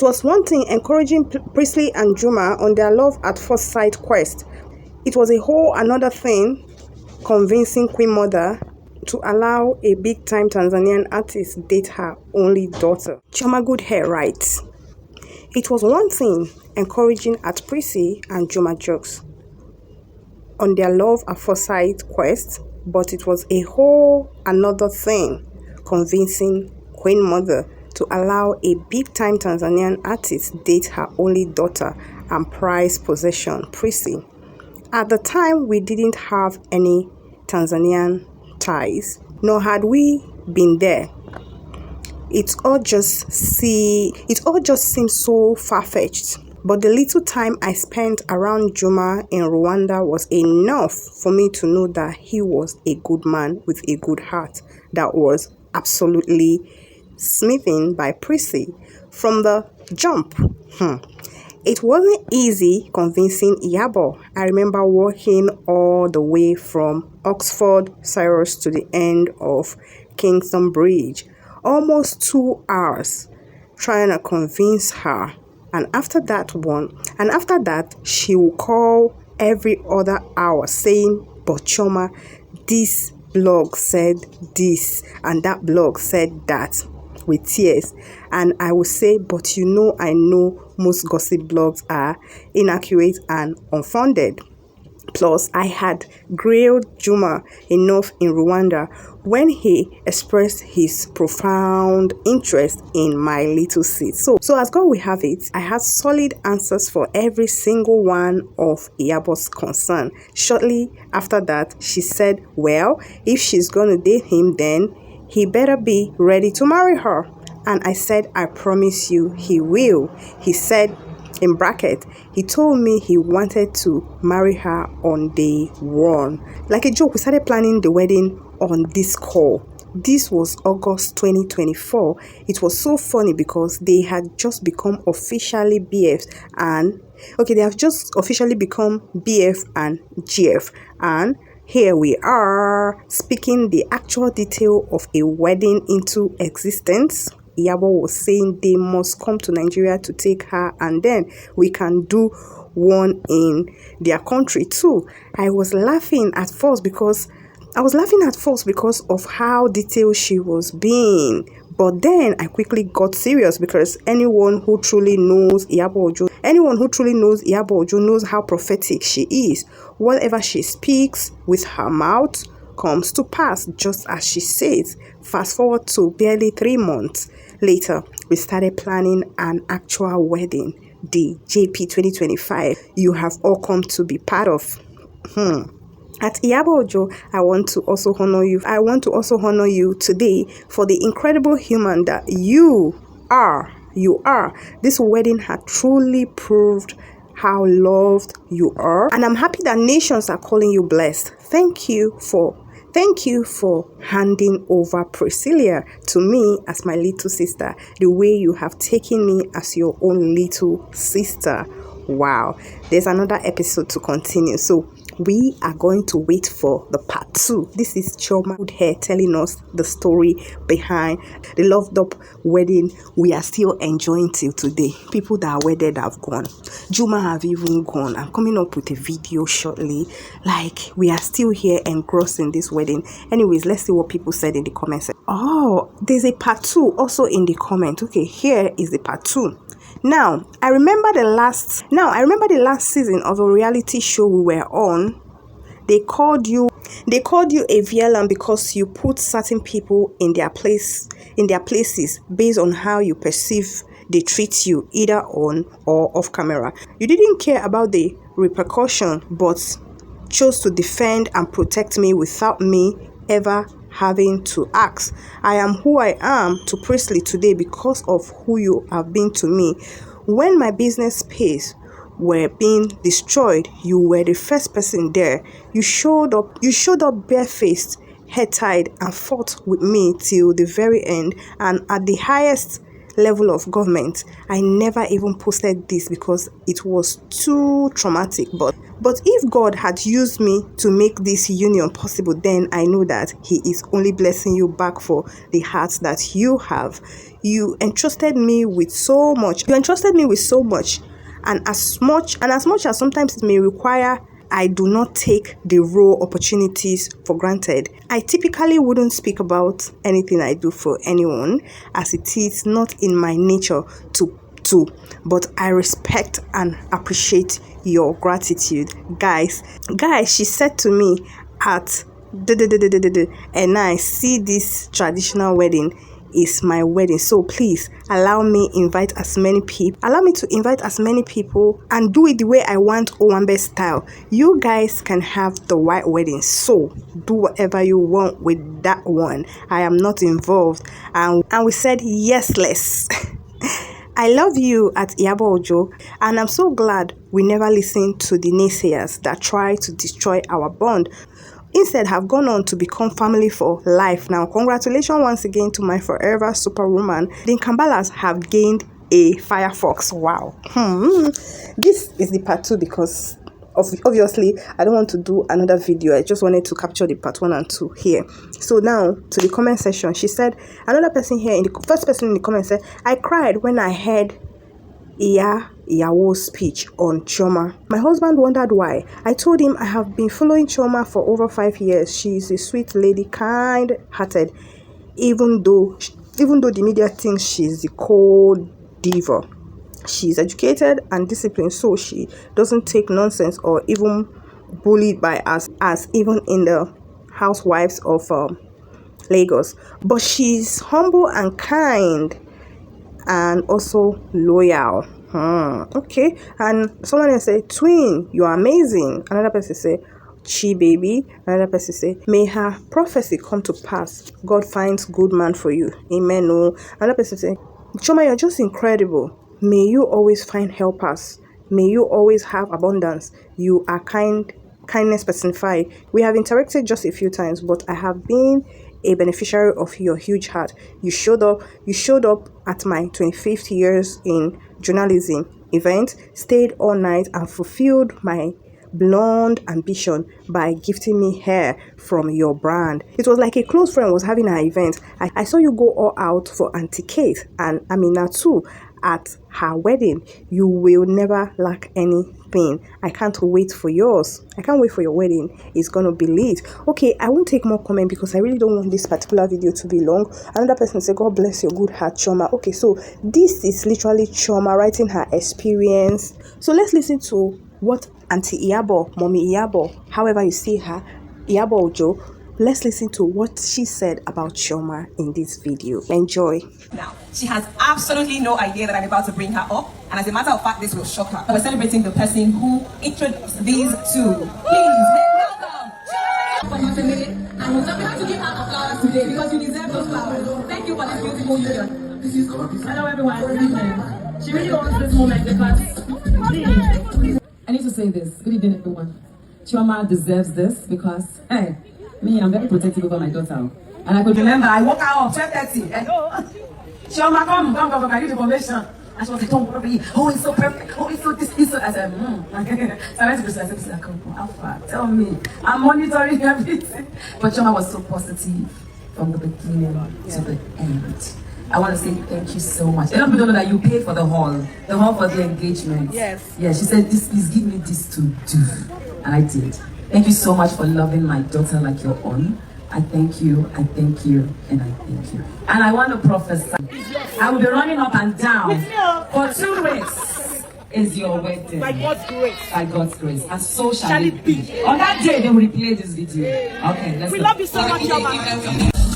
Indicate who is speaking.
Speaker 1: It was one thing encouraging Priestley and Juma on their love at first sight quest. It was a whole another thing convincing Queen Mother to allow a big-time Tanzanian artist date her only daughter. Chioma good hair, right? It was one thing encouraging at Priestley and Juma jokes on their love at first sight quest, but it was a whole another thing convincing Queen Mother to allow a big-time Tanzanian artist date her only daughter and prized possession, Priestley. At the time, we didn't have any Tanzanian ties, nor had we been there. It all just seemed so far-fetched. But the little time I spent around Juma in Rwanda was enough for me to know that he was a good man with a good heart that was absolutely smitten by Priestley from the jump. It wasn't easy convincing Iyabo. I remember walking all the way from Oxford Cirrus to the end of Kingston Bridge, almost 2 hours, trying to convince her. And after that, she will call every other hour saying, "But Chioma, this blog said this and that blog said that," with tears. And I will say, "But I know most gossip blogs are inaccurate and unfounded." Plus, I had grilled Juma enough in Rwanda when he expressed his profound interest in my little seed. So as God will have it, I had solid answers for every single one of Iyabo's concern. Shortly after that, she said, well, if she's gonna date him, then he better be ready to marry her. And I said, I promise you he will. He said, in bracket, he told me he wanted to marry her on day one. Like a joke, we started planning the wedding on this call. This was August 2024. It was so funny because they had just become officially BF and they have just officially become BF and GF, and here we are speaking the actual detail of a wedding into existence. Iyabo was saying they must come to Nigeria to take her, and then we can do one in their country too. I was laughing at first because of how detailed she was being. But then I quickly got serious because anyone who truly knows Iyabo Ojo knows how prophetic she is. Whatever she speaks with her mouth comes to pass, just as she says. Fast forward to barely 3 months later, we started planning an actual wedding, the JP 2025 you have all come to be part of. At Iyabo Ojo, I want to also honor you today for the incredible human that you are. This wedding had truly proved how loved you are, and I'm happy that nations are calling you blessed. Thank you for handing over Priscilla to me as my little sister, the way you have taken me as your own little sister. Wow, there's another episode to continue, so we are going to wait for the part 2. This is Chioma Good Hair telling us the story behind the loved up wedding we are still enjoying till today. People that are wedded have gone. Juma have even gone. I'm coming up with a video shortly. Like, we are still here engrossed in this wedding. Anyways, let's see what people said in the comments. Oh, there's a part 2 also in the comment. Okay, here is the part 2. Now, I remember the last season of a reality show we were on. They called you a villain because you put certain people in their places based on how you perceive they treat you, either on or off camera. You didn't care about the repercussion, but chose to defend and protect me without me ever having to ask. I am who I am to Priestley today because of who you have been to me. When my business space were being destroyed, you were the first person there. You showed up barefaced, head tied, and fought with me till the very end. And at the highest level of government. I never even posted this because it was too traumatic. But if God had used me to make this union possible, then I know that He is only blessing you back for the heart that you have. You entrusted me with so much. And as much as sometimes it may require, I do not take the raw opportunities for granted. I typically wouldn't speak about anything I do for anyone, as it is not in my nature to, but I respect and appreciate your gratitude. Guys, she said to me at and I see this traditional wedding is my wedding, so please allow me to invite as many people and do it the way I want, Owambe style. You guys can have the white wedding, so do whatever you want with that one. I am not involved. And we said yes, less. I love you at Iyabo Ojo, and I'm so glad we never listened to the naysayers that try to destroy our bond. Instead, have gone on to become family for life. Now, congratulations once again to my forever superwoman. The Kambalas have gained a Firefox. Wow. This is the part 2 because obviously I don't want to do another video. I just wanted to capture the part 1 and 2 here. So now to the comment section. She said, another person here, first person in the comment said, I cried when I heard Iyawo's speech on chioma. My husband wondered why. I told him I have been following chioma for over 5 years. She is a sweet lady, kind-hearted, even though the media thinks she's the cold diva. She's educated and disciplined, so she doesn't take nonsense or even bullied by us, as even in the housewives of Lagos. But she's humble and kind, and also loyal. Okay. And someone else say, twin, you are amazing. Another person say, chi baby. Another person say, may her prophecy come to pass. God finds good man for you. Amen. No. Another person say, chioma, you're just incredible. May you always find helpers. May you always have abundance. You are kindness personified. We have interacted just a few times, but I have been a beneficiary of your huge heart. You showed up at my 25th years in journalism event, stayed all night and fulfilled my blonde ambition by gifting me hair from your brand. It was like a close friend was having an event. I saw you go all out for Auntie Kate and Amina too at her wedding. You will never lack anything. I can't wait for yours. I can't wait for your wedding. It's gonna be lit. Okay, I won't take more comment because I really don't want this particular video to be long. Another person said, God bless your good heart, chioma. Okay, so this is literally chioma writing her experience. So let's listen to what Auntie Iyabo, Mommy Iyabo, however you see her, Iyabo Ojo, let's listen to what she said about chioma in this video. Enjoy.
Speaker 2: Now, she has absolutely no idea that I'm about to bring her up, and as a matter of fact, this will shock her. We're celebrating the person who introduced these two. Please, welcome. And we'll have to give her flowers today because you deserve those flowers. Thank you for this beautiful union. Hello, everyone. She really wants this moment because I need to say this. Good evening, everyone. Chioma deserves this because, hey, me, I'm very protective over my daughter. And I could remember, I woke her up 12:30. And Chioma, come, I need information. And she was like, don't worry. Oh, it's so perfect. Oh, it's so this, it's so. I said, So I went to Christmas. I said, come, Alpha, tell me. I'm monitoring everything. But Chioma was so positive from the beginning to the end. I want to say thank you so much. A lot of people don't know that you paid for the hall for the engagement. Yes. Yeah, she said, please give me this to do. And I did. Thank you so much for loving my daughter like your own. I thank you, and I thank you. And I want to prophesy. I will be running up and down for 2 weeks. Is your wedding. By God's grace. By God's grace. And so shall it be. On that day, they will replay this video. Okay, let's go. We love you so much, Chioma.